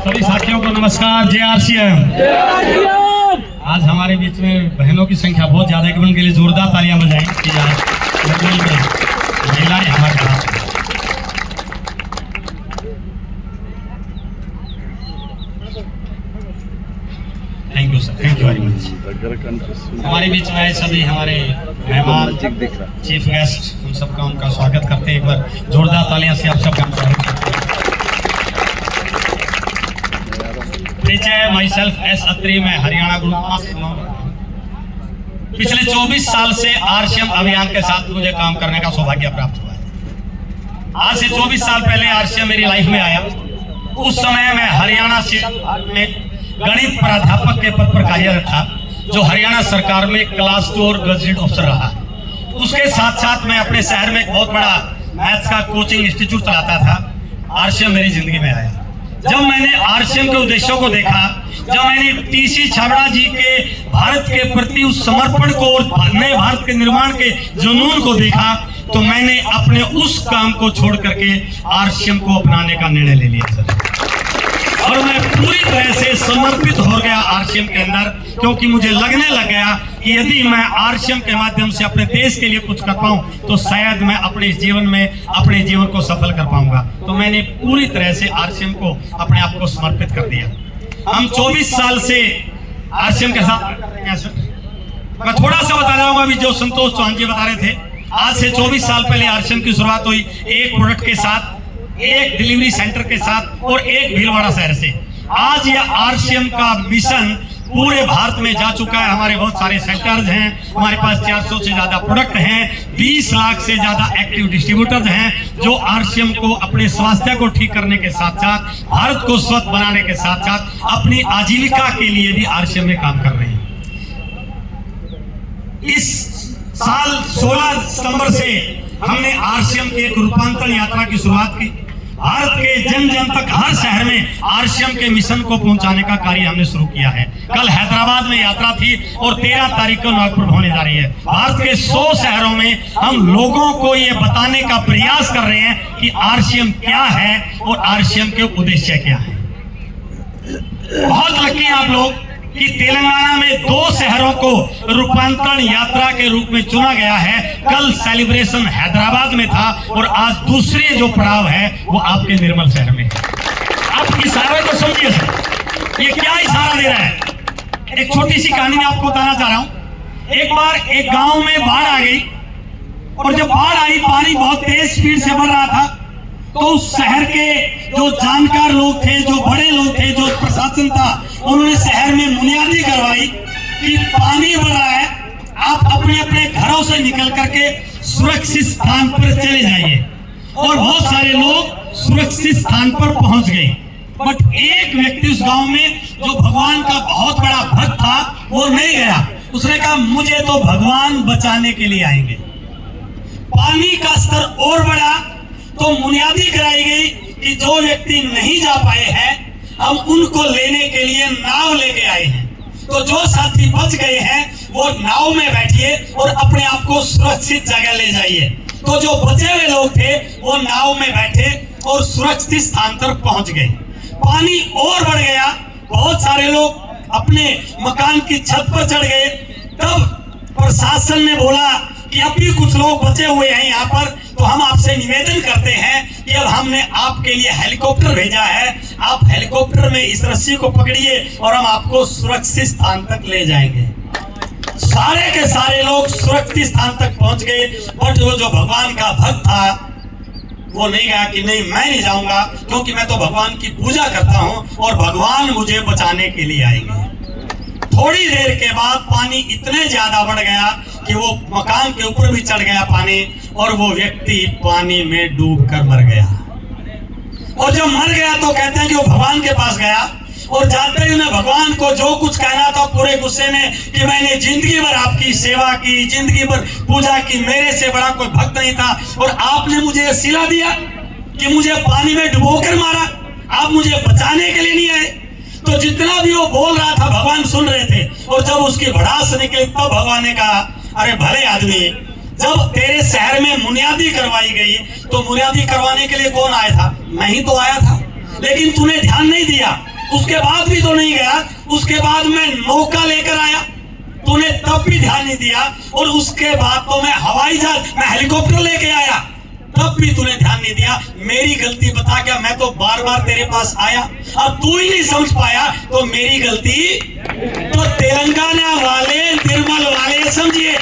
सभी साथियों को नमस्कार। जय आरसीएम। आज हमारे बीच में बहनों की संख्या बहुत ज्यादा है कि उनके लिए जोरदार तालियां बजाएं कि आज महिलाएं हमारे साथ। Thank you sir, thank you very much. हमारे बीच में सभी हमारे मेहमान, चीफ गेस्ट, हम सबका उनका स्वागत करते हैं। एक बार जोरदार तालियां से आप सबका स्वागत करते हैं। परिचय, माई सेल्फ एस अत्री, मैं हरियाणा ग्रुप पिछले 24 साल से आरसीएम अभियान के साथ मुझे काम करने का सौभाग्य प्राप्त हुआ है। आज से 24 साल पहले आरसीएम मेरी लाइफ में आया। उस समय मैं हरियाणा में गणित प्राध्यापक के पद पर कार्यरत था, जो हरियाणा सरकार में क्लास 2 और गजेटेड अफसर रहा। उसके साथ साथ मैं अपने शहर में एक बहुत बड़ा मैथ्स का कोचिंग इंस्टीट्यूट चलाता था। आरसीएम मेरी जिंदगी में आया। जब मैंने आरसीएम के उद्देश्यों को देखा, जब मैंने टीसी छाबड़ा जी के भारत के प्रति उस समर्पण को और नए भारत के निर्माण के जुनून को देखा, तो मैंने अपने उस काम को छोड़ करके आरसीएम को अपनाने का निर्णय ले लिया सर। और मैं पूरी तरह से समर्पित हो गया आरसीएम के अंदर, क्योंकि मुझे लगने लग गया कि यदि मैं आरसीएम के माध्यम से अपने देश के लिए कुछ कर पाऊं तो शायद मैं अपने जीवन में अपने जीवन को सफल कर पाऊंगा। तो मैंने पूरी तरह से आरसीएम को अपने आप को समर्पित कर दिया। हम 24 साल से आरसीएम के साथ। मैं थोड़ा सा बता रहा हूँ, अभी जो संतोष चौहान जी बता रहे थे, आज से 24 साल पहले आरसीएम की शुरुआत हुई एक प्रोडक्ट के साथ, एक डिलीवरी सेंटर के साथ और एक भीलवाड़ा शहर से। आज यह आरसीएम का मिशन पूरे भारत में जा चुका है। हमारे बहुत सारे सेंटर्स हैं, हमारे पास 400 से ज्यादा प्रोडक्ट हैं, 20 लाख से ज्यादा एक्टिव डिस्ट्रीब्यूटर्स हैं, जो आरसीएम को अपने स्वास्थ्य को ठीक करने के साथ साथ, भारत को स्वस्थ बनाने के साथ साथ अपनी आजीविका के लिए भी आरसीएम में काम कर रहे हैं। इस साल 16 सितंबर से हमने आरसीएम की एक रूपांतरण यात्रा की शुरुआत की। भारत के जन जन तक हर शहर में आरसीएम के मिशन को पहुंचाने का कार्य हमने शुरू किया है। कल हैदराबाद में यात्रा थी और 13 तारीख को नागपुर होने जा रही है। भारत के 100 शहरों में हम लोगों को ये बताने का प्रयास कर रहे हैं कि आरसीएम क्या है और आरसीएम के उद्देश्य क्या है। बहुत लकी हैं आप लोग कि तेलंगाना में 2 शहरों को रूपांतरण यात्रा के रूप में चुना गया है। कल सेलिब्रेशन हैदराबाद में था और आज दूसरे जो पड़ाव है वो आपके निर्मल शहर में है। आप इशारे को समझिए सर, ये क्या इशारा दे रहा है। एक छोटी सी कहानी मैं आपको बताना चाह रहा हूँ। एक बार एक गांव में बाढ़ आ गई और जब बाढ़ आई, पानी बहुत तेज स्पीड से बढ़ रहा था, तो उस शहर के जो जानकार लोग थे, जो बड़े लोग थे, जो प्रशासन था, उन्होंने शहर में बुनियादी करवाई कि पानी बढ़ रहा है, आप अपने अपने घरों से निकल करके सुरक्षित स्थान पर चले जाइए। और बहुत सारे लोग सुरक्षित स्थान पर पहुंच गए। बट एक व्यक्ति उस गांव में जो भगवान का बहुत बड़ा भक्त था, वो नहीं गया। उसने कहा मुझे तो भगवान बचाने के लिए आएंगे। पानी का स्तर और बढ़ा तो बुनियादी कराई गई कि जो व्यक्ति नहीं जा पाए हैं, हम उनको लेने के लिए नाव लेके आए हैं। तो जो साथी बच गए हैं वो नाव में बैठिए और अपने आप को सुरक्षित जगह ले जाइए। तो जो बचे हुए लोग थे वो नाव में बैठे और सुरक्षित स्थान पर पहुंच गए। पानी और बढ़ गया, बहुत सारे लोग अपने मकान की छत पर चढ़ गए। तब प्रशासन ने बोला कि अब भी कुछ लोग बचे हुए हैं यहाँ पर, तो हम आपसे निवेदन करते हैं कि अब हमने आपके लिए हेलीकॉप्टर भेजा है, आप हेलीकॉप्टर में इस रस्सी को पकड़िए और हम आपको सुरक्षित स्थान तक ले जाएंगे। सारे के सारे लोग सुरक्षित स्थान तक पहुंच गए। बट वो जो भगवान का भक्त था वो नहीं गया कि नहीं मैं नहीं जाऊंगा, क्योंकि मैं तो भगवान की पूजा करता हूं और भगवान मुझे बचाने के लिए आएंगे। थोड़ी देर के बाद पानी इतने ज्यादा बढ़ गया कि वो मकान के ऊपर भी चढ़ गया पानी, और वो व्यक्ति पानी में डूबकर मर गया। और जब मर गया तो कहते हैं कि वो भगवान के पास गया और जाते ही उन्हें भगवान को जो कुछ कहना था पूरे गुस्से में कि मैंने जिंदगी भर आपकी सेवा की, जिंदगी भर पूजा की, मेरे से बड़ा कोई भक्त नहीं था, और आपने मुझे सिला दिया कि मुझे पानी में डुबोकर मारा, आप मुझे बचाने के लिए नहीं आए। तो जितना भी वो बोल रहा था भगवान सुन रहे थे। और जब उसकी भड़ास निकली तब भगवान ने कहा, अरे भले आदमी, जब तेरे शहर में बुनियादी करवाई गई तो बुनियादी करवाने के लिए कौन आया था? मैं ही तो आया था, लेकिन तूने ध्यान नहीं दिया। उसके बाद भी तो नहीं गया, उसके बाद मैं नौका लेकर आया, तूने तब भी ध्यान नहीं दिया, और उसके बाद तो मैं हवाई जहाज, मैं हेलीकॉप्टर लेके आया, तब भी तूने ध्यान नहीं दिया। मेरी गलती बता क्या? मैं तो बार बार तेरे पास आया, अब तू ही नहीं समझ पाया तो मेरी गलती। तो तेलंगाना वाले, निर्मल वाले समझिए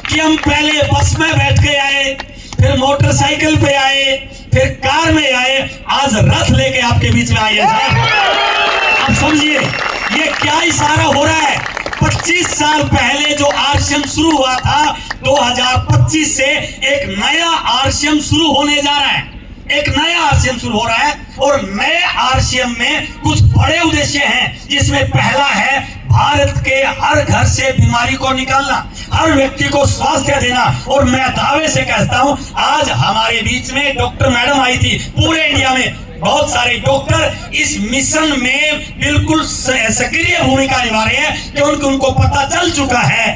कि हम पहले बस में बैठ के आए, फिर मोटरसाइकिल पे आए, फिर कार में आए, आज रथ लेके आपके बीच में आए हैं साहब। अब समझिए ये क्या इशारा हो रहा है। 25 साल पहले जो आरसीएम शुरू हुआ था, 2025 से एक नया आरसीएम शुरू होने जा रहा है, एक नया आरसीएम शुरू हो रहा है, और नए आरसीएम में कुछ बड़े उद्देश्य हैं, जिसमें पहला है भारत के हर घर से बीमारी को निकालना, हर व्यक्ति को स्वास्थ्य देना। और मैं दावे से कहता हूं, आज हमारे बीच में डॉक्टर मैडम आई थी, पूरे इंडिया में बहुत सारे डॉक्टर इस मिशन में बिल्कुल सक्रिय भूमिका निभा रहे हैं, क्योंकि उनको पता चल चुका है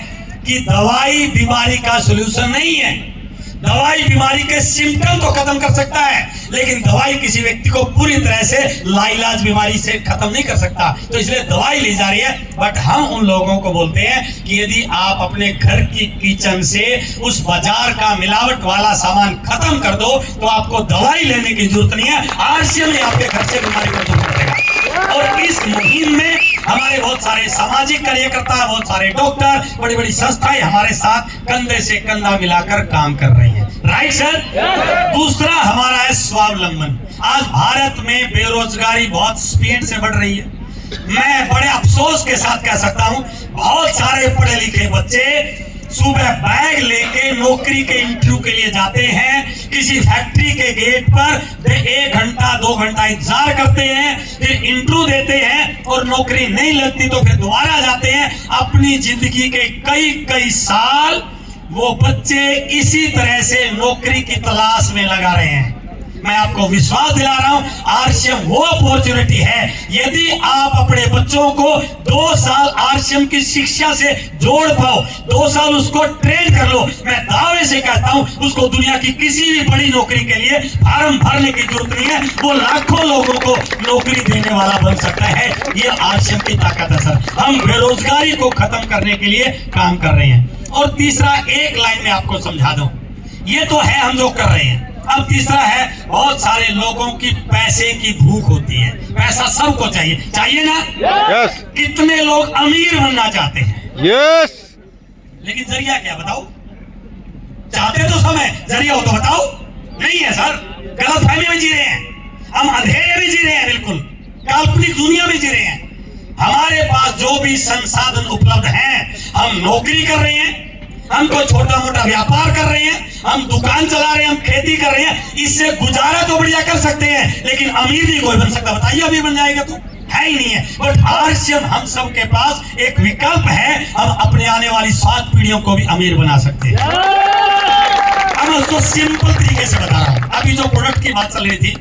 कि दवाई बीमारी का सलूशन नहीं है। दवाई बीमारी के सिम्टम तो खत्म कर सकता है, लेकिन दवाई किसी व्यक्ति को पूरी तरह से लाइलाज बीमारी से खत्म नहीं कर सकता। तो इसलिए दवाई ली जा रही है। बट हम उन लोगों को बोलते हैं कि यदि आप अपने घर की किचन से उस बाजार का मिलावट वाला सामान खत्म कर दो, तो आपको दवाई लेने की जरूरत नहीं है, आरसीएम ही आपके घर से बीमारी को दूर कर देगा। और इस मुहिम में हमारे बहुत सारे सामाजिक कार्यकर्ता, बहुत सारे डॉक्टर, बड़ी बड़ी संस्थाएं हमारे साथ कंधे से कंधा मिलाकर काम कर रही हैं। Right sir. दूसरा हमारा है स्वावलंबन। आज भारत में बेरोजगारी बहुत स्पीड से बढ़ रही है। मैं बड़े अफसोस के साथ कह सकता हूं, बहुत सारे पढ़े लिखे बच्चे सुबह बैग लेके नौकरी के इंटरव्यू के लिए जाते हैं, किसी फैक्ट्री के गेट पर 1 घंटा 2 घंटा इंतजार करते हैं, फिर इंटरव्यू देते हैं और नौकरी नहीं लगती तो फिर दोबारा जाते हैं। अपनी जिंदगी के कई कई साल वो बच्चे इसी तरह से नौकरी की तलाश में लगा रहे हैं। मैं आपको विश्वास दिला रहा हूं, आरसीएम वो अपॉर्चुनिटी है, यदि आप अपने बच्चों को 2 साल आरसीएम की शिक्षा से जोड़ पाओ, 2 साल उसको ट्रेन कर लो, मैं दावे से कहता हूं उसको दुनिया की किसी भी बड़ी नौकरी के लिए फॉर्म भरने की जरूरत नहीं है, वो लाखों लोगों को नौकरी देने वाला बन सकता है। ये आरसीएम की ताकत है सर। हम बेरोजगारी को खत्म करने के लिए काम कर रहे हैं। और तीसरा, एक लाइन में आपको समझा दूं, ये तो है हम जो कर रहे हैं। अब तीसरा है, बहुत सारे लोगों की पैसे की भूख होती है। पैसा सबको चाहिए, चाहिए ना? यस। कितने लोग अमीर बनना चाहते हैं? यस। लेकिन जरिया क्या बताओ? चाहते तो सब है, जरिया हो तो बताओ। नहीं है सर, गलत फहमी में जी रहे हैं हम, अंधेरे में जी रहे हैं, बिल्कुल काल्पनिक दुनिया में जी रहे हैं। हमारे पास जो भी संसाधन उपलब्ध हैं, हम नौकरी कर रहे हैं, हम कोई छोटा मोटा व्यापार कर रहे हैं, हम दुकान चला रहे हैं, हम खेती कर रहे हैं, इससे गुजारा तो बढ़िया कर सकते हैं, लेकिन अमीर नहीं कोई बन सकता। बताइए अमीर बन जाएगा तो है ही नहीं है। बट आरसीएम हम सब के पास एक विकल्प है, हम अपने आने वाली 7 पीढ़ियों को भी अमीर बना सकते हैं। अब मैं उसको सिंपल तरीके से बता रहा हूं। अभी जो प्रोडक्ट की बात चल रही थी,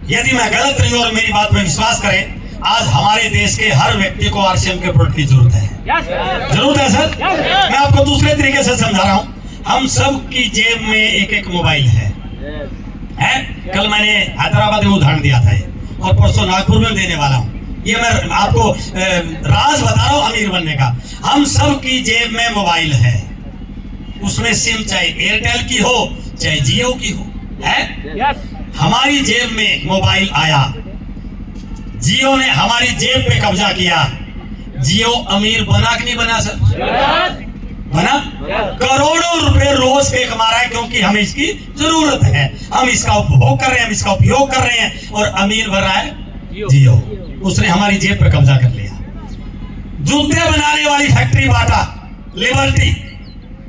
यदि मैं गलत नहीं और मेरी बात में विश्वास करें, आज हमारे देश के हर व्यक्ति को आरसीएम के प्रोडक्ट की जरूरत है। जरूरत है सर। मैं आपको दूसरे तरीके से समझा रहा हूं, हम सब की जेब में एक एक मोबाइल है? कल मैंने हैदराबाद में उदाहरण दिया था और परसों नागपुर में देने वाला हूं। ये मैं आपको राज बता रहा हूं अमीर बनने का। हम सब की जेब में मोबाइल है, उसमें सिम चाहे एयरटेल की हो चाहे जियो की हो, है? हमारी जेब में मोबाइल आया, जियो ने हमारी जेब पे कब्जा किया। जियो अमीर बना कि नहीं बना सर? बना। करोड़ों रुपए रोज पे कमा रहा है, क्योंकि हमें इसकी जरूरत है, हम इसका उपभोग कर रहे हैं, हम इसका उपयोग कर रहे हैं, और अमीर बन रहा है जियो। उसने हमारी जेब पे कब्जा कर लिया। जूते बनाने वाली फैक्ट्री बाटा, लिबर्टी,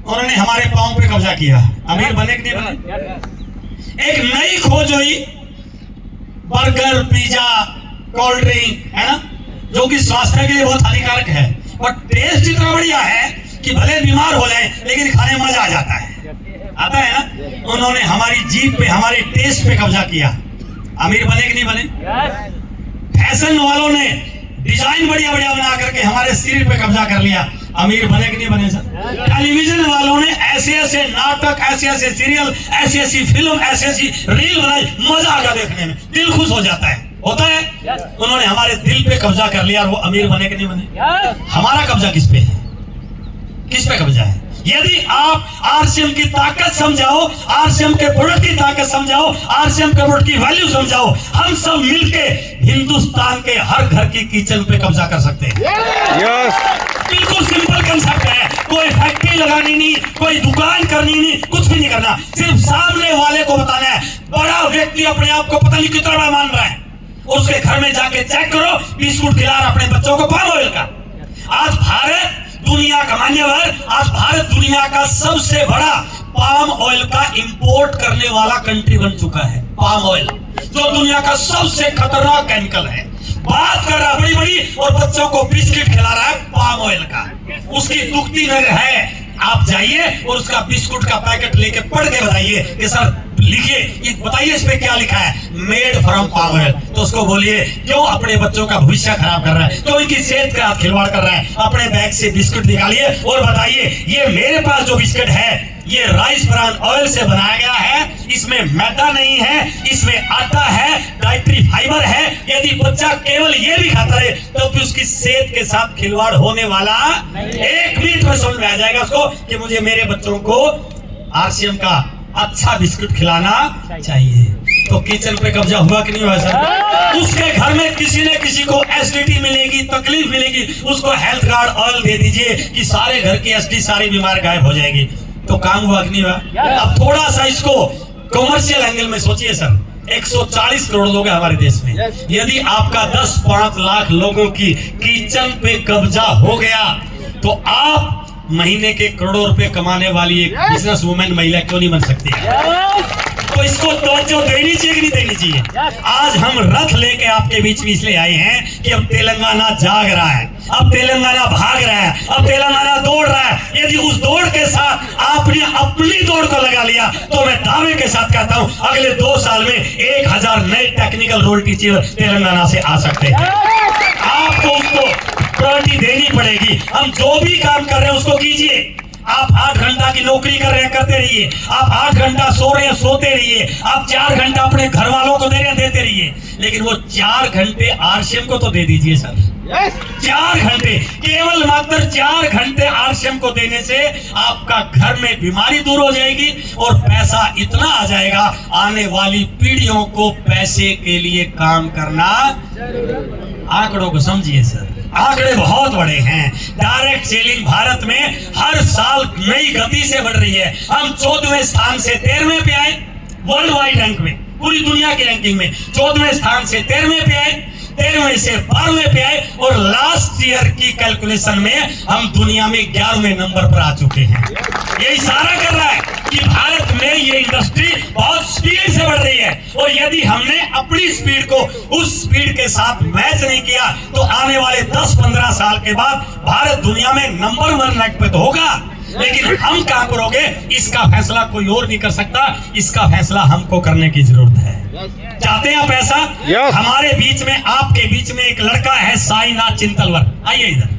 उन्होंने हमारे पांव पे कब्जा किया। अमीर बने कि नहीं बने? एक नई खोज हुई, बर्गर, पिज्जा, कोल्ड ड्रिंक, है ना, जो कि स्वास्थ्य के लिए बहुत हानिकारक है, और टेस्ट इतना बढ़िया है कि भले बीमार हो जाए लेकिन खाने में मजा आ जाता है, आता है ना। उन्होंने हमारी जीभ पे, हमारे टेस्ट पे कब्जा किया। अमीर बने कि नहीं बने? फैशन वालों ने डिजाइन बढ़िया बढ़िया बना करके हमारे शरीर पे कब्जा कर लिया। अमीर बने कि नहीं बने सर? टेलीविजन वालों ने ऐसे ऐसे नाटक, ऐसे ऐसे सीरियल, ऐसी ऐसी फिल्म, ऐसी ऐसी रील बनाई, मजा आ गया देखने में, दिल खुश हो जाता है, होता है। उन्होंने हमारे दिल पे कब्जा कर लिया और वो अमीर बने कि नहीं बने? हमारा कब्जा किस पे है? किस पे कब्जा है? यदि आप आरसीएम की ताकत समझाओ, आरसीएम के प्रोडक्ट की ताकत समझाओ, आरसीएम के प्रोडक्ट की वैल्यू समझाओ, हम सब मिलके हिंदुस्तान के हर घर की किचन पे कब्जा कर सकते हैं। बिल्कुल सिंपल कंसेप्ट है, कोई फैक्ट्री लगानी नहीं, कोई दुकान करनी नहीं, कुछ भी नहीं करना, सिर्फ सामने वाले को बताना है। बड़ा व्यक्ति अपने आप को पता नहीं कितना बड़ा मान रहा है, उसके घर में जाके चेक करो, बिस्कुट खिला रहा अपने बच्चों को पाम ऑयल का। आज भारत दुनिया का मान्यवर, आज भारत दुनिया का सबसे बड़ा पाम ऑयल का इंपोर्ट करने वाला कंट्री बन चुका है। पाम ऑयल जो दुनिया का सबसे खतरनाक केमिकल है, बात कर रहा बड़ी बड़ी और बच्चों को बिस्किट खिला रहा है पाम ऑयल का। उसकी दुखती नजर है, आप जाइए और उसका बिस्कुट का पैकेट लेके पढ़ के बताइए कि सर लिखिए, ये बताइए इस पे क्या लिखा है, मेड फ्रॉम पाम ऑयल। तो उसको बोलिए क्यों अपने बच्चों का भविष्य खराब कर रहा है, क्यों इनकी सेहत के साथ खिलवाड़ कर रहा है। अपने बैग से बिस्कुट निकालिए और बताइए ये मेरे पास जो बिस्कुट है ये राइस ब्रान ऑयल से बनाया गया है, इसमें मैदा नहीं है, इसमें आटा है, डाइटरी फाइबर है। यदि बच्चा केवल ये भी खाता है तो फिर उसकी सेहत के साथ खिलवाड़ होने वाला 1 मिनट में समझ में आ जाएगा उसको कि मुझे मेरे बच्चों को आरसीएम का अच्छा बिस्कुट खिलाना चाहिए। तो किचन पे कब्जा हुआ कि नहीं हुआ सर? उसके घर में किसी न किसी को एसिडिटी मिलेगी, तकलीफ मिलेगी, उसको हेल्थ कार्ड ऑयल दे दीजिए कि सारे घर की एसिडिटी सारी बीमार गायब हो जाएगी। तो काम हुआ कि नहीं हुआ? अब थोड़ा सा इसको कॉमर्शियल एंगल में सोचिए सर, 140 करोड़ लोग हैं हमारे देश में। यदि आपका 10-5 लाख लोगों की किचन पे कब्जा हो गया तो आप महीने के करोड़ों रुपए कमाने वाली एक बिजनेस वुमेन महिला क्यों नहीं बन सकती? तो इसको तवज्जो देनी चाहिए कि नहीं देनी चाहिए? आज हम रथ लेके आपके बीच में इसलिए आए हैं कि अब तेलंगाना जाग रहा है, अब तेलंगाना भाग रहा है, अब तेलंगाना दौड़ रहा है। यदि उस दौड़ के साथ आपने अपनी दौड़ को लगा लिया तो मैं दावे के साथ कहता हूं अगले 2 साल में 1000 नए टेक्निकल रोल टीचर तेलंगाना से आ सकते हैं। आपको उसको प्रायोरिटी देनी पड़ेगी। हम जो भी काम कर रहे हैं उसको कीजिए। आप 8 घंटा की नौकरी कर रहे हैं, करते रहिए। आप 8 घंटा सो रहे हैं, सोते रहिए। आप 4 घंटा अपने घर वालों को दे रहे हैं, देते रहिए। लेकिन वो 4 घंटे आरसीएम को तो दे दीजिए सर। 4 घंटे, केवल मात्र 4 घंटे आरसीएम को देने से आपका घर में बीमारी दूर हो जाएगी और पैसा इतना आ जाएगा, आने वाली पीढ़ियों को पैसे के लिए काम करना। आंकड़ों को समझिए सर, आंकड़े बहुत बड़े हैं। डायरेक्ट सेलिंग भारत में हर साल नई गति से बढ़ रही है। हम 14वें स्थान से 13वें पे आए वर्ल्ड वाइड रैंक में, पूरी दुनिया की रैंकिंग में 14वें स्थान से 13वें पे आए, 13वें से 12वें पे आए और लास्ट ईयर की कैलकुलेशन में हम दुनिया में 11वें नंबर पर आ चुके हैं। ये इशारा कर रहा है कि भारत में ये इंडस्ट्री बहुत स्पीड से बढ़ रही है और यदि हमने अपनी स्पीड को उस स्पीड के साथ मैच नहीं किया तो आने वाले 10-15 साल के बाद भारत दुनिया में नंबर 1 रैंक पे तो होगा, लेकिन हम कहां पर होंगे इसका फैसला कोई और नहीं कर सकता। इसका फैसला हमको करने की जरूरत है। चाहते हैं आप ऐसा? हमारे बीच में, आपके बीच में एक लड़का है साईनाथ चिंतलवर, आइए इधर।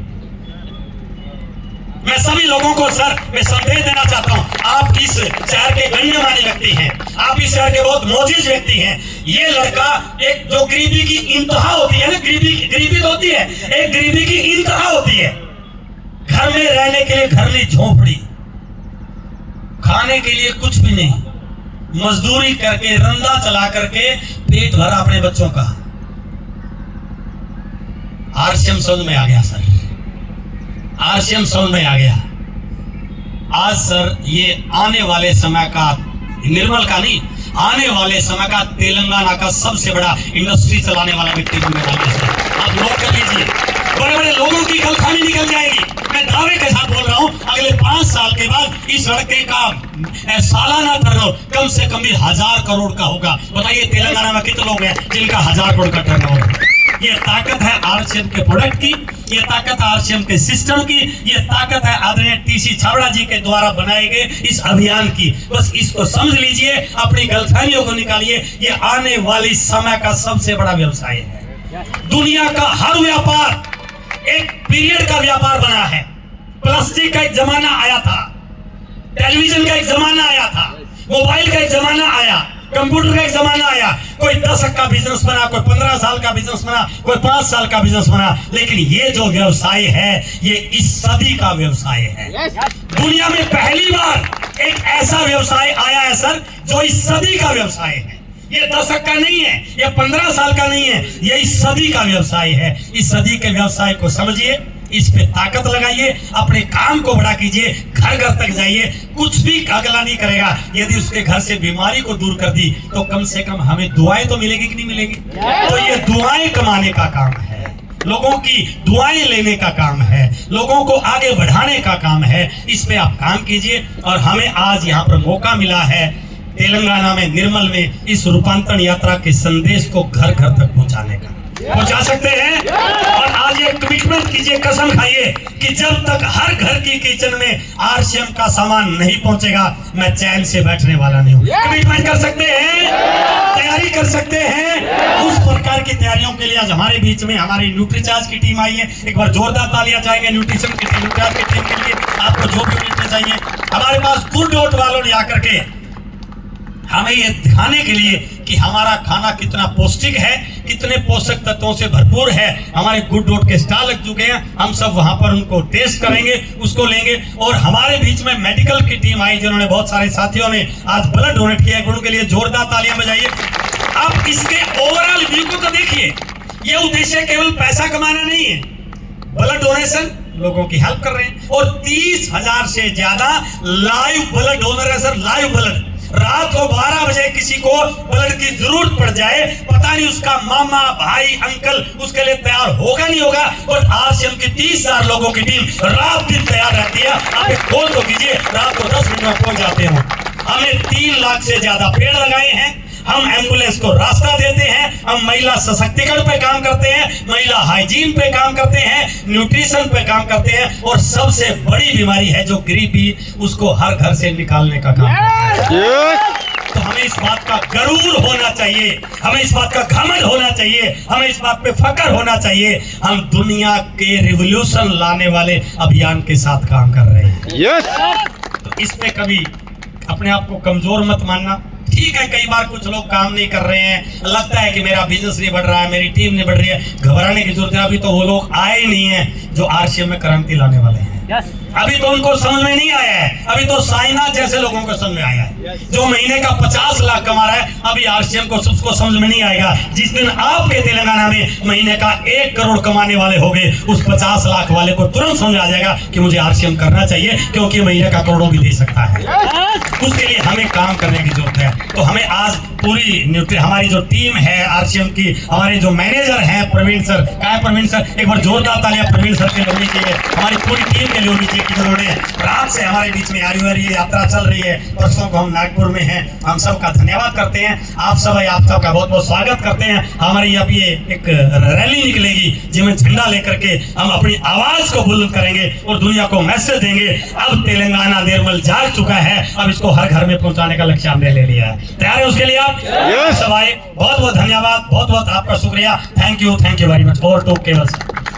मैं सभी लोगों को सर मैं संदेश देना चाहता हूं, आप इस शहर के गण्यमान्य व्यक्ति हैं, आप इस शहर के बहुत मोजिज व्यक्ति हैं। ये लड़का एक जो गरीबी की इंतहा होती है ना, गरीबी तो होती है, एक गरीबी की इंतहा होती है। घर में रहने के लिए घरली झोपड़ी, खाने के लिए कुछ भी नहीं, मजदूरी करके रंदा चला करके पेट भरा अपने बच्चों का। आरसीएम समझ में आ गया सर, आरसीएम समझ में आ गया। आज सर ये आने वाले समय का, निर्मल का नहीं, आने वाले समय का तेलंगाना का सबसे बड़ा इंडस्ट्री चलाने वाला व्यक्ति आप नोट कर लीजिए। बड़े बड़े लोगों की गलतफहमी निकल जाएगी। मैं दावे के साथ बोल रहा हूं अगले 5 साल के बाद इस लड़के का सालाना टर्नओवर कम से कम भी 1000 करोड़ का होगा। बताइए तेलंगाना में कितने लोग हैं जिनका 1000 करोड़ का टर्नओवर? ये ताकत है आरसीएम के प्रोडक्ट की, ये ताकत है आरसीएम के सिस्टम की, ये ताकत है आदरणीय टीसी छाबड़ा जी के द्वारा बनाए गए इस अभियान की। बस इसको समझ लीजिए, अपनी गलतफहमियों को निकालिए। ये आने वाली समय का सबसे बड़ा व्यवसाय है। दुनिया का हर व्यापार एक पीरियड का व्यापार बना है। प्लास्टिक का एक जमाना आया था, टेलीविजन का एक जमाना आया था, मोबाइल का एक जमाना आया, कंप्यूटर का एक जमाना आया। कोई 10 का बिजनेस बना, कोई 15 साल का बिजनेस बना, कोई 5 साल का बिजनेस बना, लेकिन ये जो व्यवसाय है ये इस सदी का व्यवसाय है। दुनिया में पहली बार एक ऐसा व्यवसाय आया है सर जो इस सदी का व्यवसाय है। ये 10 का नहीं है, ये 15 साल का नहीं है, ये इस सदी का व्यवसाय है। इस सदी के व्यवसाय को समझिए, इस पे ताकत लगाइए, अपने काम को बड़ा कीजिए, घर घर तक जाइए, कुछ भी अगला नहीं करेगा। यदि उसके घर से बीमारी को दूर कर दी तो कम से कम हमें दुआएं तो मिलेगी कि नहीं मिलेगी? तो ये दुआएं कमाने का काम है, लोगों की दुआएं लेने का काम है, लोगों को आगे बढ़ाने का काम है। इस पे आप काम कीजिए। और हमें आज यहाँ पर मौका मिला है तेलंगाना में, निर्मल में, इस रूपांतरण यात्रा के संदेश को घर घर तक पहुंचाने का। पहुंचा सकते हैं। और आज ये कमिटमेंट कीजिए, कसम खाइए कि जब तक हर घर की किचन में आरसीएम का सामान नहीं पहुंचेगा मैं चैन से बैठने वाला नहीं हूँ। कमिटमेंट कर सकते हैं, तैयारी कर सकते हैं। उस प्रकार की तैयारियों के लिए आज हमारे बीच में हमारी न्यूट्रीचार्ज की टीम आई है। एक बार जोरदार तालियां चाहेंगे न्यूट्रिशन की टीम, न्यूट्रीचार्ज की टीम के लिए। आपको जो भी मिलना चाहिए, हमारे पास गुड डॉट वालों ने आकर के हमें ये दिखाने के लिए कि हमारा खाना कितना पौष्टिक है, कितने पोषक तत्वों से भरपूर है। हमारे गुड डॉट के स्टॉल लग चुके हैं, हम सब वहां पर उनको टेस्ट करेंगे, उसको लेंगे। और हमारे बीच में मेडिकल की टीम आई जिन्होंने, बहुत सारे साथियों ने आज ब्लड डोनेट किया है, उनके लिए जोरदार तालियां बजाइए। अब इसके ओवरऑल व्यू को तो देखिए, ये उद्देश्य केवल पैसा कमाना नहीं है, ब्लड डोनेशन, लोगों की हेल्प कर रहे हैं। और 30,000 से ज्यादा लाइव ब्लड डोनर है सर, लाइव ब्लड। रात को 12 बजे किसी को ब्लड की जरूरत पड़ जाए, पता नहीं उसका मामा, भाई, अंकल उसके लिए तैयार होगा नहीं होगा। और आरसीएम की 30,000 लोगों की टीम रात दिन तैयार रहती है। आप एक खोल तो कीजिए, रात को 10 मिनट में पहुंच जाते हो। हमने 3 लाख से ज्यादा पेड़ लगाए हैं, हम एम्बुलेंस को रास्ता देते हैं, हम महिला सशक्तिकरण पे काम करते हैं, महिला हाइजीन पे काम करते हैं, न्यूट्रिशन पे काम करते हैं। और सबसे बड़ी बीमारी है जो गरीबी, उसको हर घर से निकालने का काम करते हैं। तो हमें इस बात का गरूर होना चाहिए, हमें इस बात का घमंड होना चाहिए, हमें इस बात पे फक्र होना चाहिए। हम दुनिया के रिवॉल्यूशन लाने वाले अभियान के साथ काम कर रहे हैं। तो इस पे कभी अपने आप को कमजोर मत मानना। ठीक है, कई बार कुछ लोग काम नहीं कर रहे हैं, लगता है कि मेरा बिजनेस नहीं बढ़ रहा है, मेरी टीम नहीं बढ़ रही है, घबराने की जरूरत है। अभी तो वो लोग आए ही नहीं है जो आरसीएम में क्रांति लाने वाले हैं। अभी तो उनको समझ में नहीं आया है, अभी तो साइना जैसे लोगों को समझ में आया है। जो महीने का 50 लाख कमा रहा है, अभी आरसीएम को सबको समझ में नहीं आएगा। जिस दिन आपके तेलंगाना में महीने का 1 करोड़ कमाने वाले होंगे, उस 50 लाख वाले को तुरंत समझ आ जाएगा कि मुझे आरसीएम करना चाहिए, क्योंकि महीने का करोड़ों भी दे सकता है। उसके लिए हमें काम करने की जरूरत है। तो हमें आज पूरी हमारी जो टीम है आरसीएम की, हमारे जो मैनेजर हैं प्रवीण सर, क्या है प्रवीण सर, एक बार जोरदार तालियां प्रवीण सर के लिए होनी चाहिए, हमारी पूरी टीम के लिए होनी चाहिए, जिन्होंने रात से हमारे बीच में आई हुई है। यात्रा चल रही है, परसों को हम नागपुर में हैं। हम सबका धन्यवाद करते हैं, आप सबका बहुत बहुत स्वागत करते हैं। हमारी अब ये एक रैली निकलेगी जिसमें झंडा लेकर के हम अपनी आवाज को बुलंद करेंगे और दुनिया को मैसेज देंगे, अब तेलंगाना निर्मल जाग चुका है, अब इसको हर घर में पहुंचाने का लक्ष्य हमने ले लिया है। तैयार है उसके लिए आप? सब आए, बहुत बहुत धन्यवाद, बहुत बहुत आपका शुक्रिया। Thank you very much. Over to Keval sir.